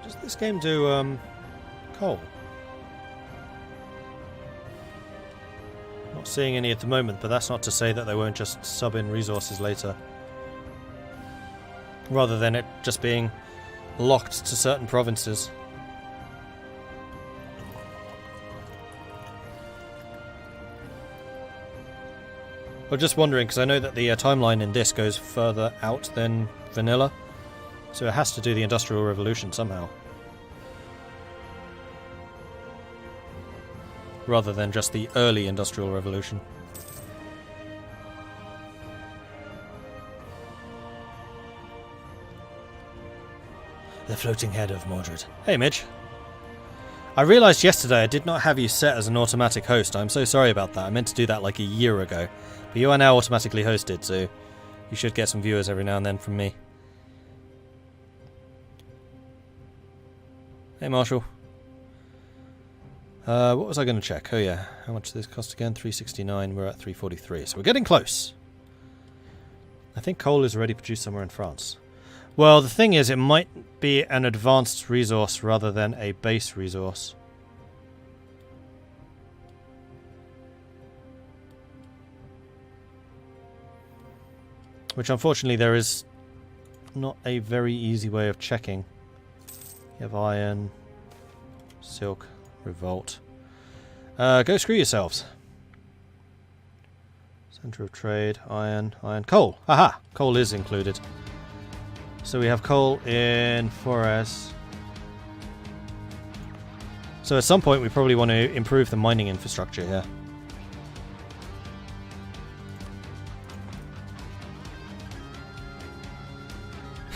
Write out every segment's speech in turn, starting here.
Does this game do coal? Not seeing any at the moment, but that's not to say that they won't just sub in resources later. Rather than it just being locked to certain provinces. I'm just wondering, because I know that the timeline in this goes further out than vanilla, so it has to do the Industrial Revolution somehow. Rather than just the early Industrial Revolution. The floating head of Mordred. Hey, Midge. I realised yesterday I did not have you set as an automatic host. I'm so sorry about that. I meant to do that like a year ago. But you are now automatically hosted, so you should get some viewers every now and then from me. Hey, Marshall. What was I going to check? Oh yeah, how much does this cost again? 369, we're at 343, so we're getting close. I think coal is already produced somewhere in France. Well, the thing is, it might be an advanced resource rather than a base resource. Which, unfortunately, there is not a very easy way of checking. You have iron, silk, revolt. Go screw yourselves. Center of trade, iron, coal. Aha! Coal is included. So we have coal in Forez. So at some point we probably want to improve the mining infrastructure here.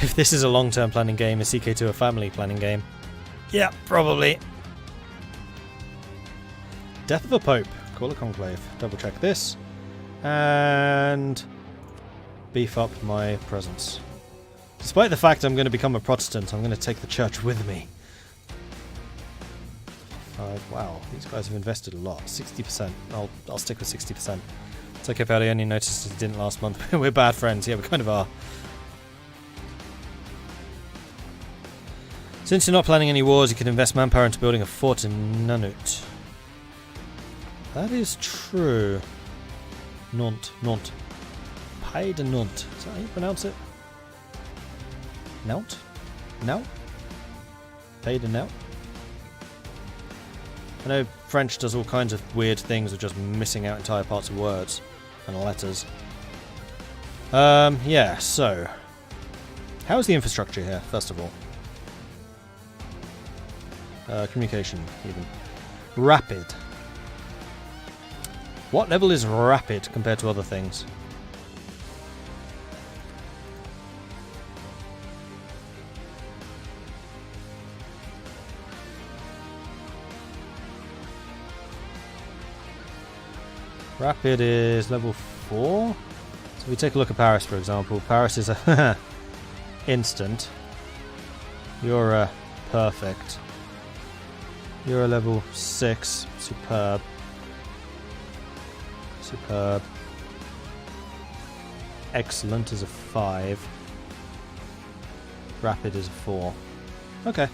If this is a long-term planning game, is CK2 a family planning game? Yeah, probably. Death of a Pope. Call a conclave. Double check this. And beef up my presence. Despite the fact I'm going to become a Protestant, I'm going to take the church with me. Wow, these guys have invested a lot. 60%. I'll stick with 60%. It's okay, pal. I only noticed it didn't last month. We're bad friends. Yeah, we kind of are. Since you're not planning any wars, you can invest manpower into building a fort in Nunut. That is true. Nantes. Pays de Nantes. Is that how you pronounce it? Nantes? No? Pays de Nantes? I know French does all kinds of weird things of just missing out entire parts of words and letters. Yeah, so. How is the infrastructure here, first of all? Communication, even. Rapid. What level is rapid compared to other things? Rapid is level 4. So we take a look at Paris, for example. Paris is a instant. You're a perfect. You're a level 6. Superb. Superb. Excellent is a 5. Rapid is a 4. Okay.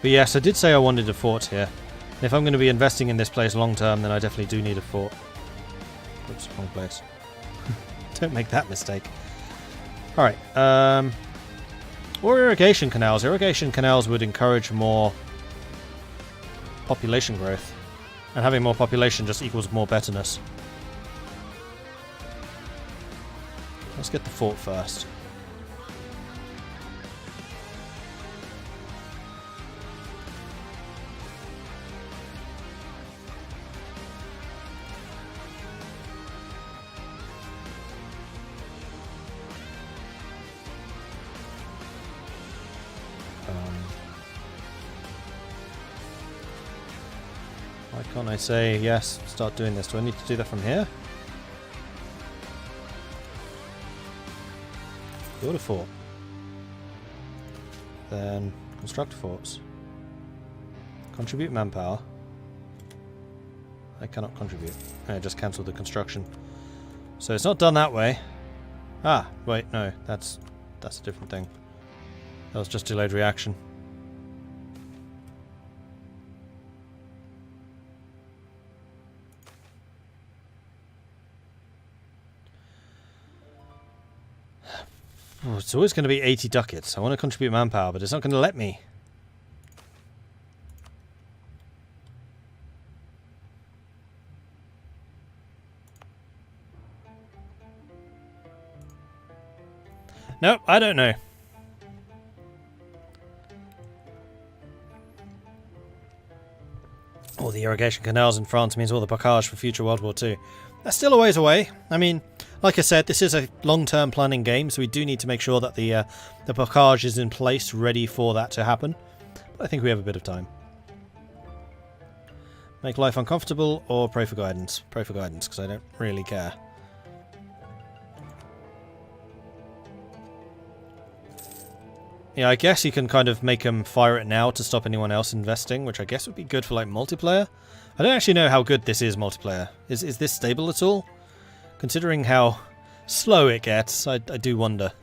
But yes, I did say I wanted a fort here. And if I'm going to be investing in this place long term, then I definitely do need a fort. Oops, wrong place. Don't make that mistake. Alright, or irrigation canals. Irrigation canals would encourage more population growth. And having more population just equals more betterness. Let's get the fort first. Why can't I say, yes, start doing this? Do I need to do that from here? Build a fort. Then construct forts. Contribute manpower. I cannot contribute. I just cancelled the construction. So it's not done that way. Ah, wait, no, that's a different thing. That was just delayed reaction. Oh, it's always going to be 80 ducats. I want to contribute manpower, but it's not going to let me. Nope, I don't know. All the irrigation canals in France means all the bocage for future World War II. That's still a ways away. I mean, like I said, this is a long-term planning game, so we do need to make sure that the bocage is in place, ready for that to happen. But I think we have a bit of time. Make life uncomfortable or pray for guidance? Pray for guidance, because I don't really care. Yeah, I guess you can kind of make them fire it now to stop anyone else investing, which I guess would be good for, like, multiplayer. I don't actually know how good this is multiplayer. Is this stable at all? Considering how slow it gets, I do wonder.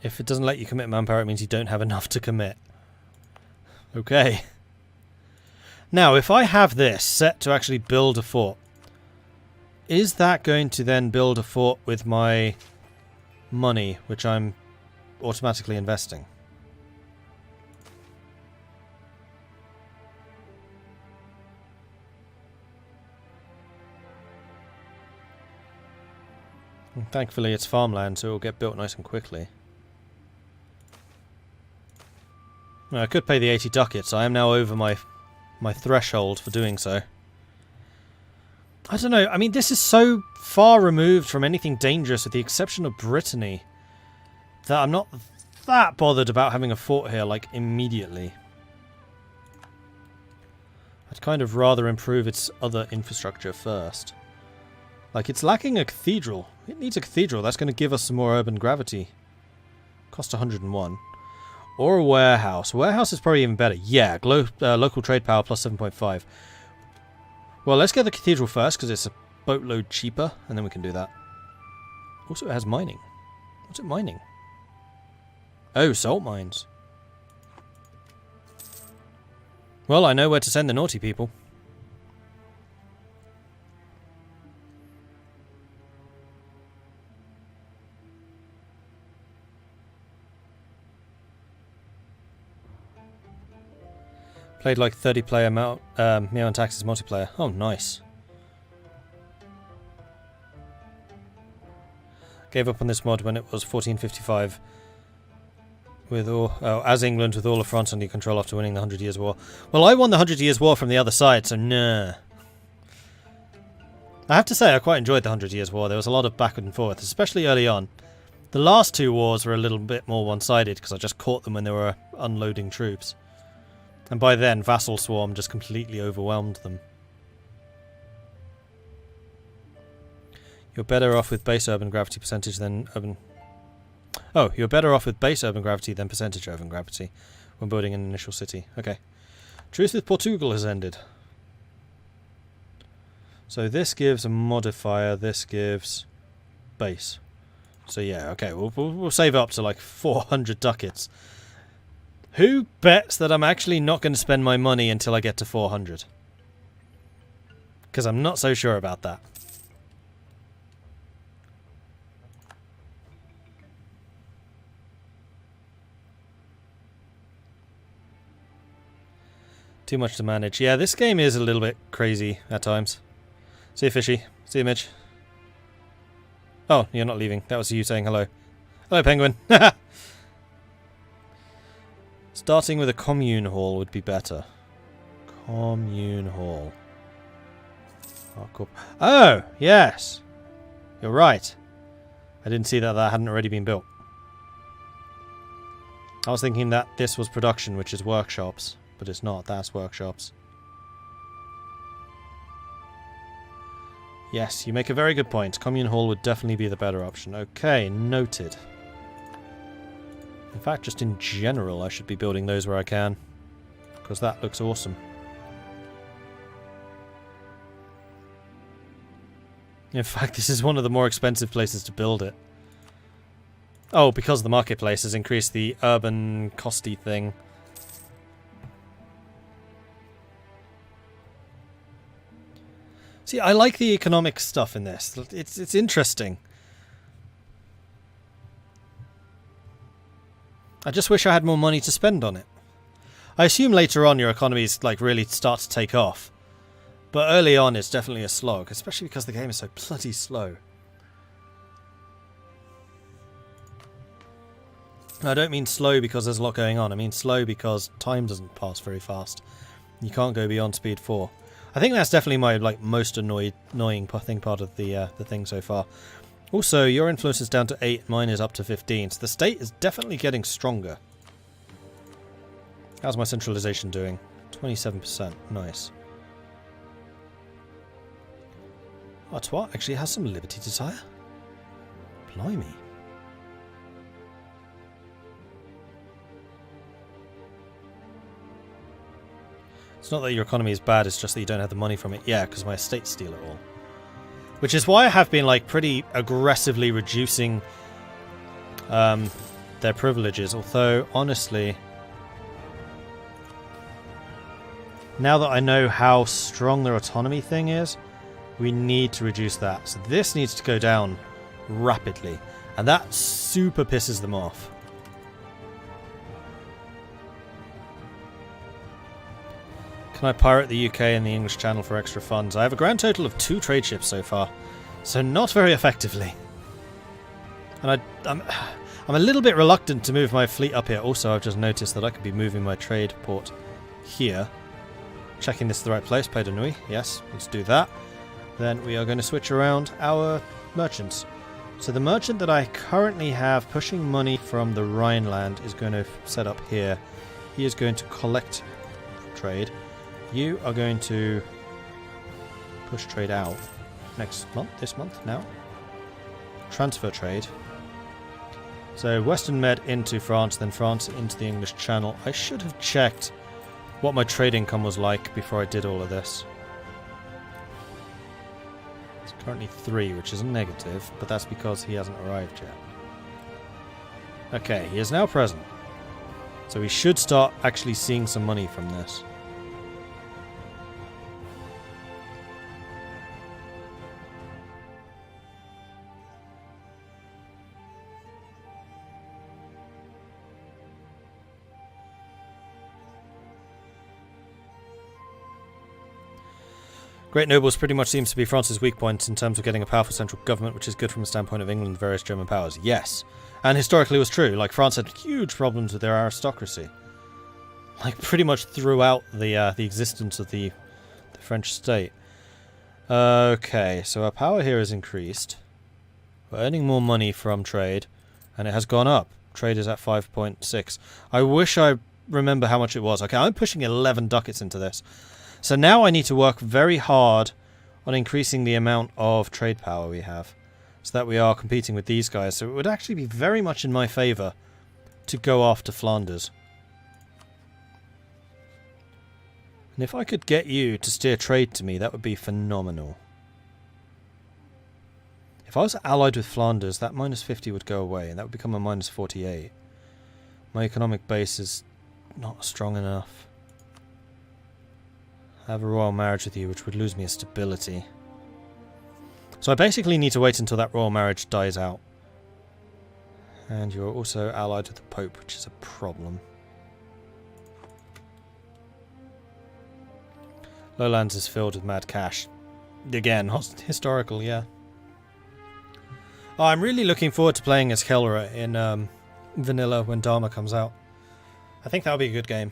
If it doesn't let you commit manpower, it means you don't have enough to commit. Okay. Now, if I have this set to actually build a fort, is that going to then build a fort with my money, which I'm automatically investing? And thankfully it's farmland, so it will get built nice and quickly. Well, I could pay the 80 ducats. I am now over my threshold for doing so. I don't know. I mean, this is so far removed from anything dangerous, with the exception of Brittany, that I'm not that bothered about having a fort here, like, immediately. I'd kind of rather improve its other infrastructure first. Like, it's lacking a cathedral. It needs a cathedral. That's going to give us some more urban gravity. Cost 101. Or a warehouse. Warehouse is probably even better. Yeah, local trade power plus 7.5. Well, let's get the cathedral first, because it's a boatload cheaper, and then we can do that. Also, it has mining. What's it mining? Oh, salt mines. Well, I know where to send the naughty people. Played like 30-player MEIOU and Taxes multiplayer. Oh, nice. Gave up on this mod when it was 1455. With all, as England, with all of France under control after winning the 100 Years' War. Well, I won the 100 Years' War from the other side, so nah. I have to say, I quite enjoyed the 100 Years' War. There was a lot of back and forth, especially early on. The last two wars were a little bit more one-sided, because I just caught them when they were unloading troops. And by then, Vassal Swarm just completely overwhelmed them. You're better off with base urban gravity percentage than urban... Oh, you're better off with base urban gravity than percentage urban gravity when building an initial city. Okay. Truce with Portugal has ended. So this gives a modifier, this gives base. So yeah, okay, we'll save up to like 400 ducats. Who bets that I'm actually not going to spend my money until I get to 400? Because I'm not so sure about that. Too much to manage. Yeah, this game is a little bit crazy at times. See you, Fishy. See you, Mitch. Oh, you're not leaving. That was you saying hello. Hello, Penguin. Starting with a commune hall would be better. Commune hall. Oh, cool. Oh, yes. You're right. I didn't see that hadn't already been built. I was thinking that this was production, which is workshops. But it's not, that's workshops. Yes, you make a very good point. Commune hall would definitely be the better option. Okay, noted. In fact, just in general, I should be building those where I can. Because that looks awesome. In fact, this is one of the more expensive places to build it. Oh, because the marketplace has increased the urban costy thing. See, I like the economic stuff in this. It's interesting. I just wish I had more money to spend on it. I assume later on your economies like really start to take off. But early on it's definitely a slog, especially because the game is so bloody slow. I don't mean slow because there's a lot going on. I mean slow because time doesn't pass very fast. You can't go beyond speed 4. I think that's definitely my most annoying part of the thing so far. Also, your influence is down to 8, mine is up to 15, so the state is definitely getting stronger. How's my centralization doing? 27%. Nice. Artois actually has some liberty desire. Blimey. It's not that your economy is bad, it's just that you don't have the money from it. Yeah, because my estates steal it all. Which is why I have been like pretty aggressively reducing their privileges. Although, honestly, now that I know how strong their autonomy thing is, we need to reduce that. So this needs to go down rapidly. And that super pisses them off. Can I pirate the UK and the English Channel for extra funds? I have a grand total of 2 trade ships so far, so not very effectively. And I'm a little bit reluctant to move my fleet up here. Also, I've just noticed that I could be moving my trade port here. Checking this is the right place. Pays de nuit. Yes, let's do that. Then we are going to switch around our merchants. So the merchant that I currently have pushing money from the Rhineland is going to set up here. He is going to collect trade. You are going to push trade out next month, this month, now. Transfer trade. So Western Med into France, then France into the English Channel. I should have checked what my trade income was like before I did all of this. It's currently 3, which is a negative, but that's because he hasn't arrived yet. Okay, he is now present. So we should start actually seeing some money from this. Great nobles pretty much seems to be France's weak point in terms of getting a powerful central government, which is good from the standpoint of England and various German powers. Yes. And historically it was true. Like, France had huge problems with their aristocracy. Like, pretty much throughout the existence of the French state. Okay, so our power here is increased. We're earning more money from trade, and it has gone up. Trade is at 5.6. I wish I remember how much it was. Okay, I'm pushing 11 ducats into this. So now I need to work very hard on increasing the amount of trade power we have, so that we are competing with these guys. So it would actually be very much in my favour to go after Flanders. And if I could get you to steer trade to me, that would be phenomenal. If I was allied with Flanders, that minus 50 would go away, and that would become a minus 48. My economic base is not strong enough. I have a royal marriage with you, which would lose me a stability. So I basically need to wait until that royal marriage dies out. And you're also allied with the Pope, which is a problem. Lowlands is filled with mad cash. Again, historical, yeah. Oh, I'm really looking forward to playing as Kelra in Vanilla when Dharma comes out. I think that'll be a good game.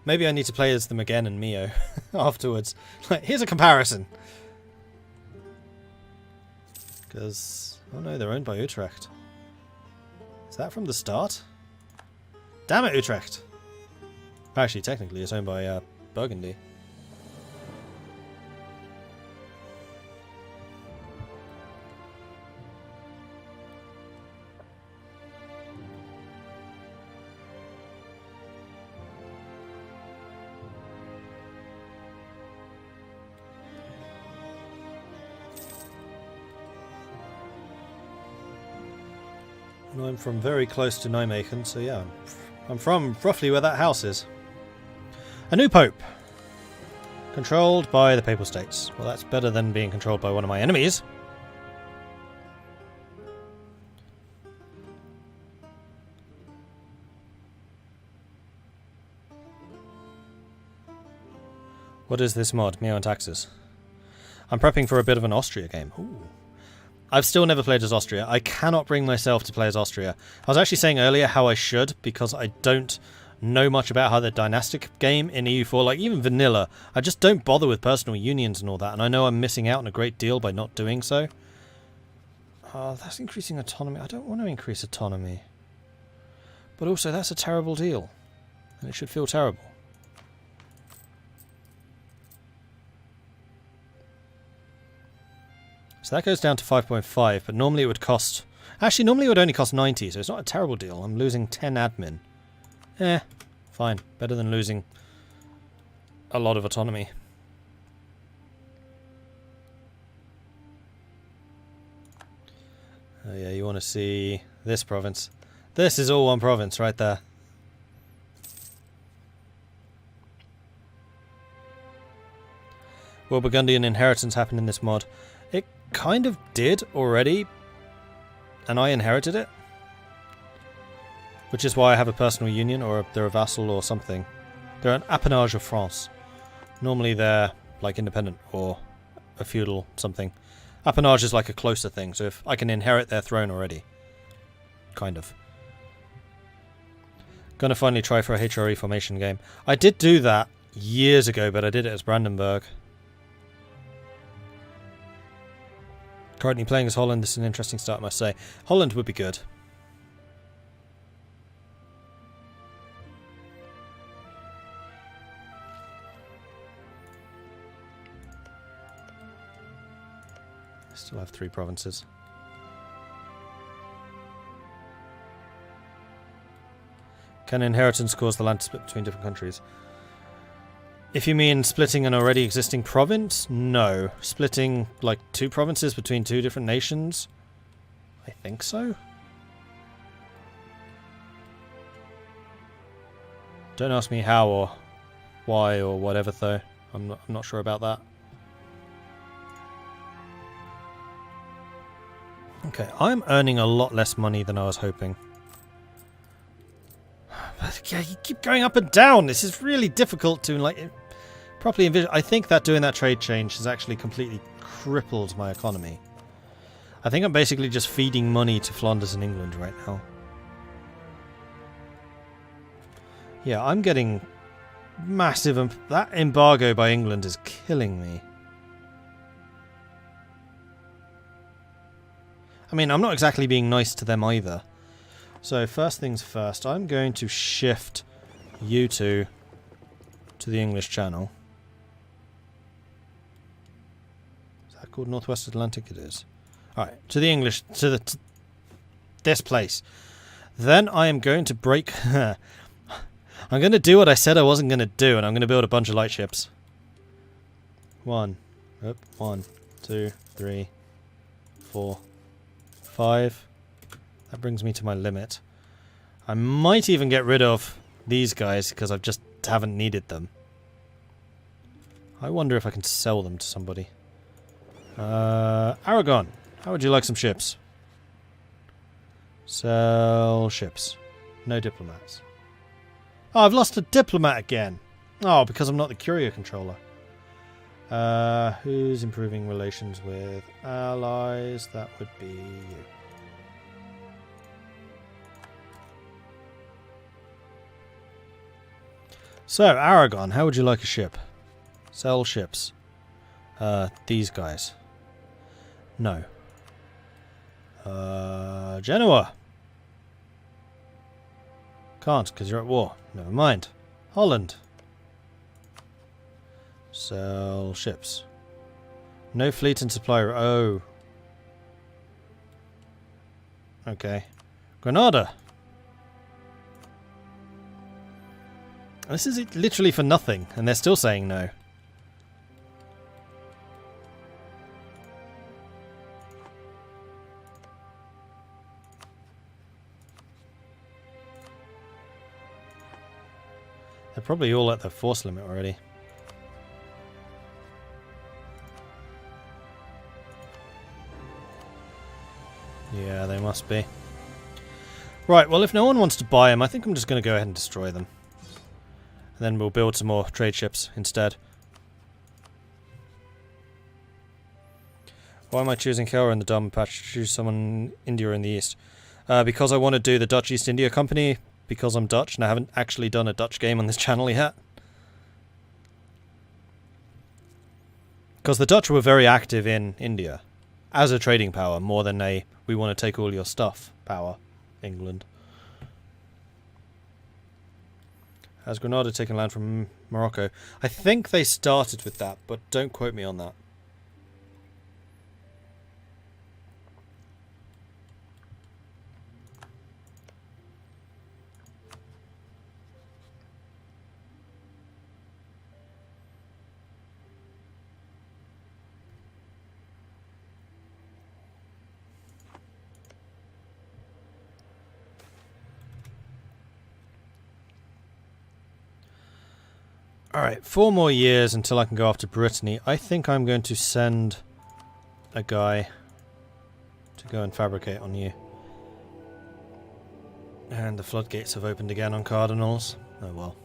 Maybe I need to play as them again in MEIOU afterwards. Like, here's a comparison. Because, oh no, they're owned by Utrecht. Is that from the start? Damn it, Utrecht! Actually, technically, it's owned by Burgundy. And I'm from very close to Nijmegen, so yeah, I'm from roughly where that house is. A new pope. Controlled by the Papal States. Well, that's better than being controlled by one of my enemies. What is this mod? MEIOU and Taxes. I'm prepping for a bit of an Austria game. Ooh. I've still never played as Austria. I cannot bring myself to play as Austria. I was actually saying earlier how I should, because I don't know much about how the dynastic game in EU4, like even vanilla, I just don't bother with personal unions and all that, and I know I'm missing out on a great deal by not doing so. That's increasing autonomy. I don't want to increase autonomy. But also, that's a terrible deal. And it should feel terrible. So that goes down to 5.5, but normally it would cost... Actually, normally it would only cost 90, so it's not a terrible deal. I'm losing 10 admin. Fine. Better than losing a lot of autonomy. Oh yeah, you want to see this province. This is all one province right there. Will Burgundian Inheritance happen in this mod? It kind of did already, and I inherited it. Which is why I have a personal union, or they're a vassal or something. They're an appanage of France. Normally they're like independent or a feudal something. Appanage is like a closer thing, so if I can inherit their throne already. Kind of. Gonna finally try for a HRE formation game. I did do that years ago, but I did it as Brandenburg. Currently playing as Holland, this is an interesting start, I must say. Holland would be good. Still have 3 provinces. Can inheritance cause the land to split between different countries? If you mean splitting an already existing province, no. Splitting like 2 provinces between 2 different nations? I think so. Don't ask me how or why or whatever though. I'm not sure about that. Okay, I'm earning a lot less money than I was hoping. But yeah, you keep going up and down. This is really difficult to like properly envision. I think that doing that trade change has actually completely crippled my economy. I think I'm basically just feeding money to Flanders and England right now. Yeah, I'm getting massive. That embargo by England is killing me. I mean, I'm not exactly being nice to them either. So first things first, I'm going to shift you two to the English Channel. Is that called Northwest Atlantic? It is. Alright, to the English, to this place. Then I am going to break... I'm going to do what I said I wasn't going to do, and I'm going to build a bunch of lightships. 1, 2, 3, 4, 5. That brings me to my limit. I might even get rid of these guys because I just haven't needed them. I wonder if I can sell them to somebody. Aragon, how would you like some ships? Sell ships. No diplomats. Oh, I've lost a diplomat again. Oh, because I'm not the courier controller. Who's improving relations with allies? That would be you. So, Aragon, how would you like a ship? Sell ships. These guys. No. Genoa. Can't, because you're at war. Never mind. Holland. Sell ships. No fleet and supply. Oh. Okay. Granada. This is literally for nothing, and they're still saying no. They're probably all at the force limit already. Yeah, they must be. Right, well, if no one wants to buy them, I think I'm just going to go ahead and destroy them. And then we'll build some more trade ships instead. Why am I choosing Kelra in the Dharma patch? Choose someone in India in the East. Because I want to do the Dutch East India Company, because I'm Dutch, and I haven't actually done a Dutch game on this channel yet. Because the Dutch were very active in India, as a trading power, more than a we want to take all your stuff power, England. Has Granada taken land from Morocco? I think they started with that, but don't quote me on that. Alright, 4 more years until I can go after Brittany. I think I'm going to send a guy to go and fabricate on you. And the floodgates have opened again on Cardinals. Oh well.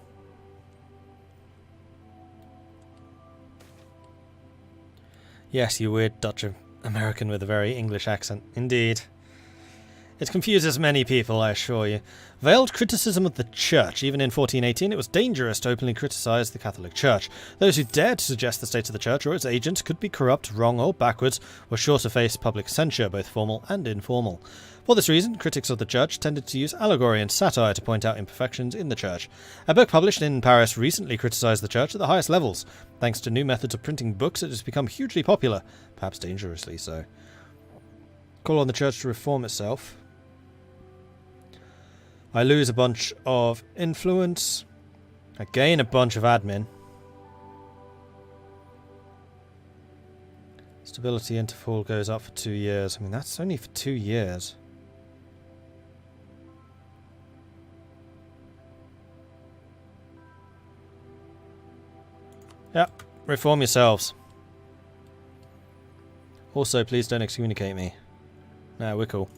Yes, you weird Dutch American with a very English accent. Indeed. It confuses many people, I assure you. Veiled criticism of the Church. Even in 1418, it was dangerous to openly criticise the Catholic Church. Those who dared to suggest the state of the Church or its agents could be corrupt, wrong, or backwards were sure to face public censure, both formal and informal. For this reason, critics of the Church tended to use allegory and satire to point out imperfections in the Church. A book published in Paris recently criticised the Church at the highest levels. Thanks to new methods of printing books, it has become hugely popular, perhaps dangerously so. Call on the Church to reform itself. I lose a bunch of influence. I gain a bunch of admin. Stability interval goes up for 2 years. I mean, that's only for 2 years. Yep, reform yourselves. Also, please don't excommunicate me. No, we're cool.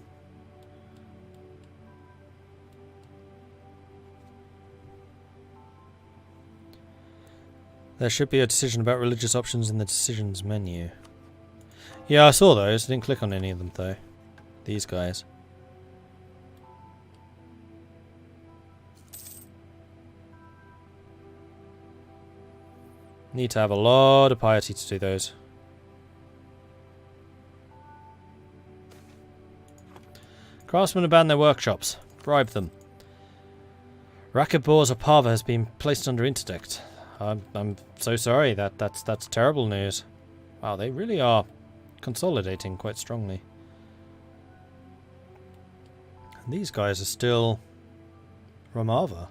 There should be a decision about religious options in the decisions menu. Yeah, I saw those. I didn't click on any of them, though. These guys. Need to have a lot of piety to do those. Craftsmen abandon their workshops. Bribe them. Rakibor Zapava has been placed under interdict. I'm so sorry. That's terrible news. Wow, they really are consolidating quite strongly. And these guys are still Ramava.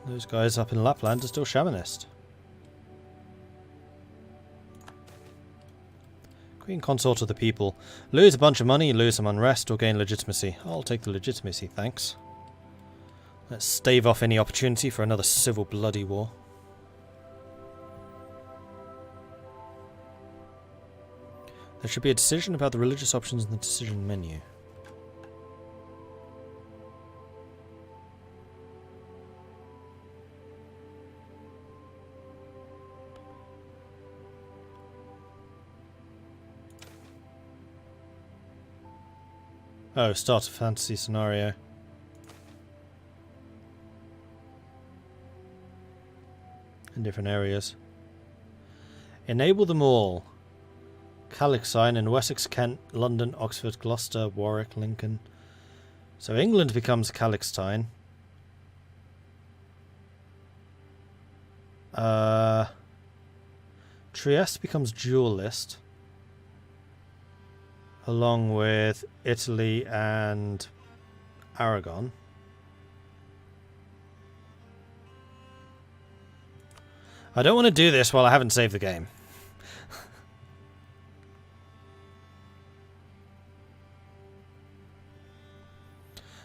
Those guys up in Lapland are still Shamanist. Queen Consort of the People. Lose a bunch of money, lose some unrest, or gain legitimacy. I'll take the legitimacy, thanks. Let's stave off any opportunity for another civil bloody war. There should be a decision about the religious options in the decision menu. Oh, start a fantasy scenario. In different areas. Enable them all. Calixine in Wessex, Kent, London, Oxford, Gloucester, Warwick, Lincoln. So England becomes Calixtine. Trieste becomes dualist. Along with Italy and Aragon. I don't want to do this while I haven't saved the game.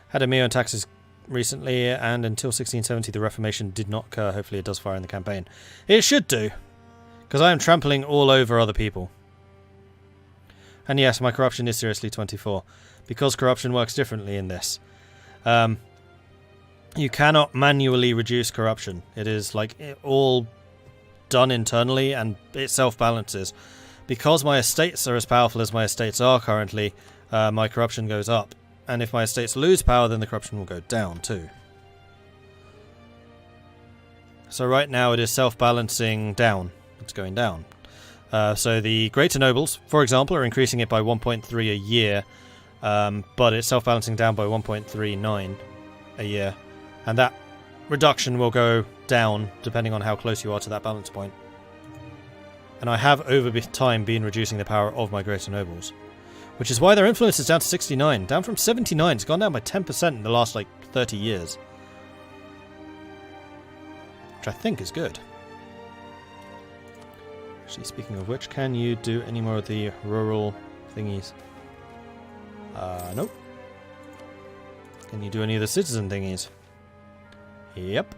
Had a MEIOU and Taxes recently, and until 1670 the Reformation did not occur. Hopefully it does fire in the campaign. It should do, because I am trampling all over other people. And yes, my corruption is seriously 24, because corruption works differently in this. You cannot manually reduce corruption. It is like all done internally, and it self-balances. Because my estates are as powerful as my estates are currently, my corruption goes up. And if my estates lose power, then the corruption will go down too. So right now it is self-balancing down. It's going down. So the greater nobles, for example, are increasing it by 1.3 a year, but it's self-balancing down by 1.39 a year. And that reduction will go down depending on how close you are to that balance point. And I have over time been reducing the power of my greater nobles. Which is why their influence is down to 69. Down from 79. It's gone down by 10% in the last, 30 years. Which I think is good. Actually, speaking of which, can you do any more of the rural thingies? Nope. Can you do any of the citizen thingies? Yep.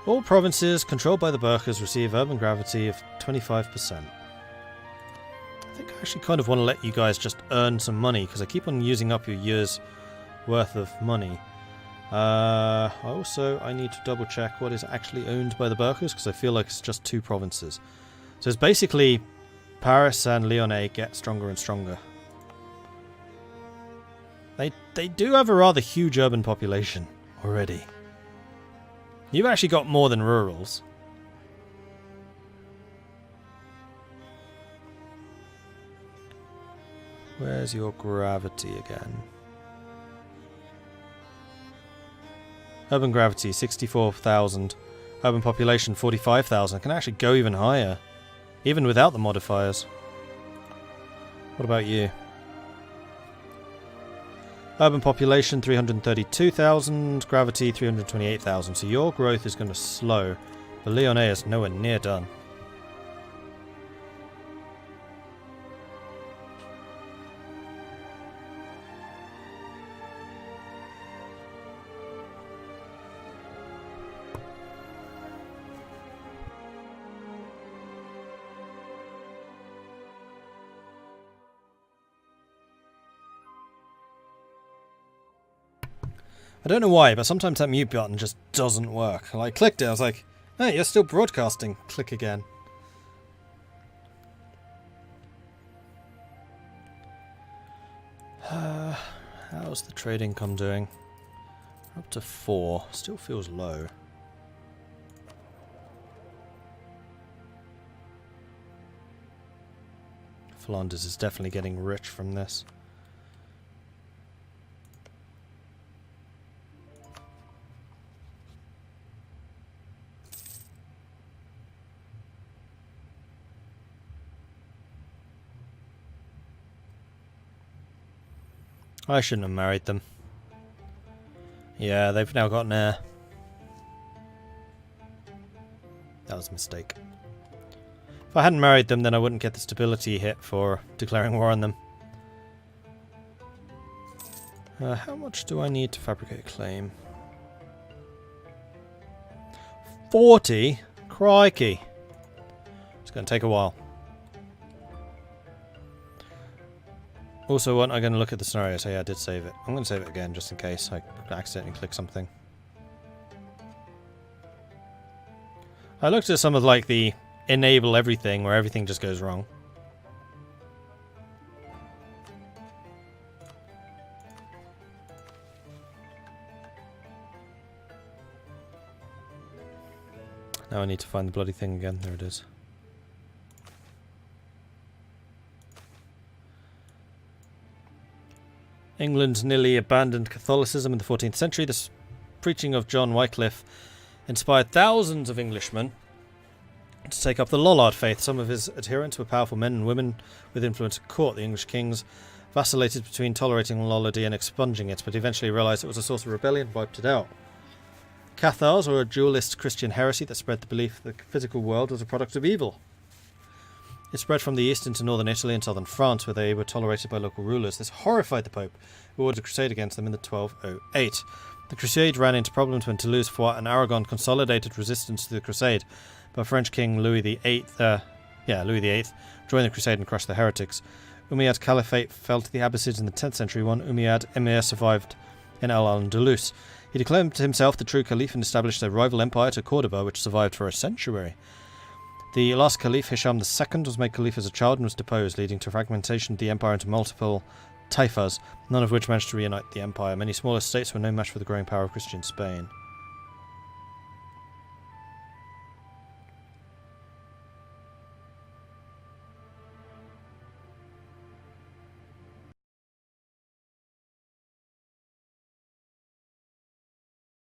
All provinces controlled by the Burkers receive urban gravity of 25%. I think I actually kind of want to let you guys just earn some money, because I keep on using up your year's worth of money. I need to double check what is actually owned by the Burkers, because I feel like it's just 2 provinces. So it's basically Paris and Lyonnais get stronger and stronger. They do have a rather huge urban population already. You've actually got more than rurals. Where's your gravity again? Urban gravity, 64,000. Urban population, 45,000. It can actually go even higher, even without the modifiers. What about you? Urban population, 332,000. Gravity, 328,000. So your growth is going to slow. But Lyonnais is nowhere near done. I don't know why, but sometimes that mute button just doesn't work. I clicked it, I was like, hey, you're still broadcasting. Click again. How's the trade income doing? Up to 4. Still feels low. Flanders is definitely getting rich from this. I shouldn't have married them. Yeah, they've now got an heir. That was a mistake. If I hadn't married them, then I wouldn't get the stability hit for declaring war on them. How much do I need to fabricate a claim? 40? Crikey. It's going to take a while. Also, what I'm going to look at the scenario. So yeah, I did save it. I'm going to save it again just in case I accidentally click something. I looked at some of the enable everything where everything just goes wrong. Now I need to find the bloody thing again. There it is. England nearly abandoned Catholicism in the 14th century. The preaching of John Wycliffe inspired thousands of Englishmen to take up the Lollard faith. Some of his adherents were powerful men and women with influence at court. The English kings vacillated between tolerating Lollardy and expunging it, but eventually realised it was a source of rebellion and wiped it out. Cathars were a dualist Christian heresy that spread the belief that the physical world was a product of evil. It spread from the east into northern Italy and southern France, where they were tolerated by local rulers. This horrified the Pope, who ordered a crusade against them in the 1208. The crusade ran into problems when Toulouse, Foix and Aragon consolidated resistance to the crusade, but French King Louis VIII joined the crusade and crushed the heretics. Umayyad Caliphate fell to the Abbasids in the 10th century. One Umayyad Emir survived in Al-Andalus. He declared himself the true caliph and established a rival empire to Cordoba, which survived for a century. The last caliph, Hisham II, was made caliph as a child and was deposed, leading to fragmentation of the empire into multiple taifas, none of which managed to reunite the empire. Many smaller states were no match for the growing power of Christian Spain.